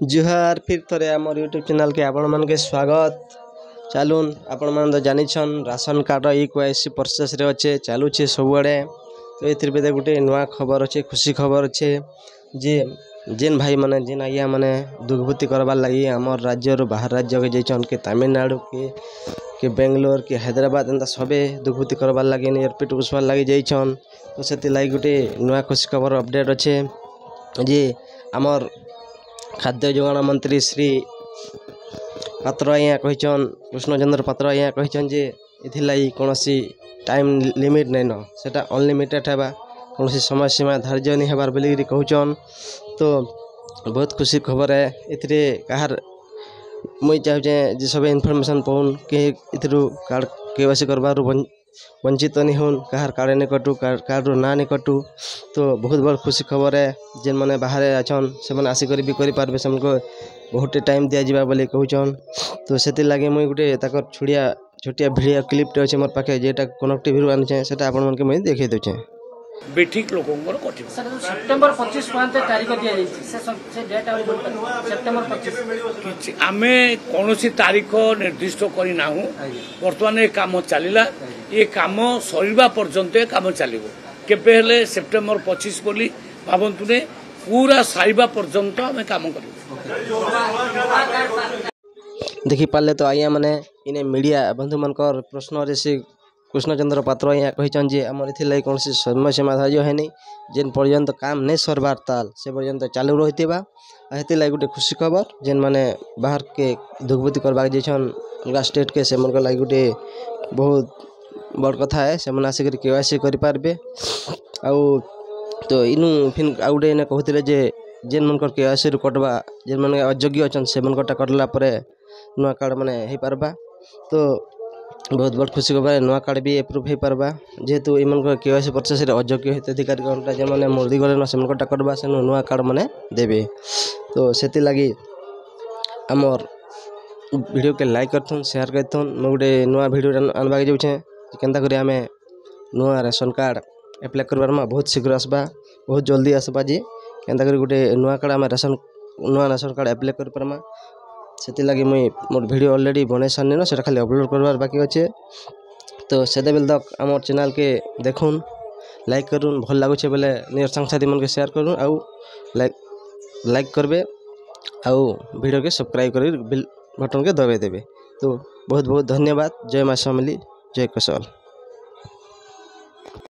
जुहार फिर थोड़े आम यूट्यूब चैनल के आपण मान के स्वागत। चलून आपण मान तो जानिछन राशन कार्ड EKYC प्रोसेस रे अच्छे चलुचे सबुआड़े। तो ये गोटे नुआ खबर अच्छे खुशी खबर अच्छे जे जेन भाई माने जेन आइया माने दुर्गति करवार लगी आमर राज्य बाहर राज्य के जाइछन के तमिलनाडु के बेंगलोर के हैदराबाद एंता सबे दुर्गति करवार लगी एयरपोर्ट घुसवार लगी जाइछन। तो से लगी गोटे नुआ खुशी खबर अपडेट अच्छे जे आमर खाद्य जोगाण मंत्री श्री पात्र आज्ञा कहन कृष्णचंद्र पात्र आज्ञा कहन जे इथिलाई कौन टाइम लिमिट नहीं न सेटा अनलिमिटेड है कौन समय सीमा धार्य नहीं हबार बोली कहन। तो बहुत खुशी खबर है इतरे कहार मुई चाहे जे सब इनफॉरमेशन पाउन के इथरु कार्ड KYC करबार वंचित नहीं होन कहार कार्ड नहीं कटू कार्ड ना नहीं कटू। तो बहुत बड़ खुशी खबर है जेन मैंने बाहर अच्छन से मैंने आसिक भी करें से बहुत टाइम दि जावा बोली कहन। तो से लगे मुई गोटे छोटिया भिडियो क्लिप्टे अच्छे मोर पाखे जेटा कनेक्टिव आनुचे से मुझे देखे दूचे बेठिक लोक सेप्टेम्बर 25 तारीख दिया से डेट सेप्टेम्बर 25 आमे कौन तारीख निर्दिष्ट करना बर्तमान ये कम चलला ये कम सरीबा पर्यंत ये कम चलो केले सेप्टेम्बर 25 बोली भावतु ने पूरा सारिबा पर्यंत आम कम कर देखी पारे। तो आज्ञा मैंने इने मीडिया बंधु मान प्रश्न से कृष्णचंद्र पात्र आज्ञा कहन जे आमर इथिर कौन समय सीमा धार्य है नहीं जेन पर्यंत काम नहीं सरबार ताल से पर्यंत चालू रही है गोटे खुशी खबर जेन मैंने बाहर के दुर्गति करवा जाइछन अलग स्टेट के से लगे गोटे बहुत बड़ कथा है से आसिक KYC करें आउ। तो इनू फिर आउ गोटे कहते जे जेन मन KYC कटवा जेन मैंने अयोग्य अच्छा से कटला नुआ कार्ड मैंने हो पार्बा। तो बहुत बड़ खुशी खबर नुआ कार्ड भी एप्रूव हो पार्बा जेहेतु इन KYC प्रोसेस अयोग्य हिताधिकारी जो मैंने मर्दी गले से कटवा से नुआ कार्ड मैंने देवे। तो से लगी आमर वीडियो के लाइक करथुन शेयर करथुन मैं गोटे नुआ वीडियो आनवाक जाऊे केन्ता करी आमे नुआ राशन कार्ड एप्लाई करबार बहुत शीघ्र आसबा बहुत जल्दी आसबा जे केन्ता करी गोटे नुआ कार्ड आम नुआ राशन कार्ड एप्लाई कर पारमा से लगी मुई मोर वीडियो ऑलरेडी बने सारनी न से खाली अपलोड करवार बाकी अच्छे। तो से बेल तक आम चैनल के देखुन लाइक करूँ भल लगुचे बोले नियर संगसाथी मन के शेयर करूँ आउ लाइक करबे आउ वीडियो के सब्सक्राइब कर बिल बटन के दबाई देवे। तो बहुत बहुत धन्यवाद। जय माँ समली जय कौशल।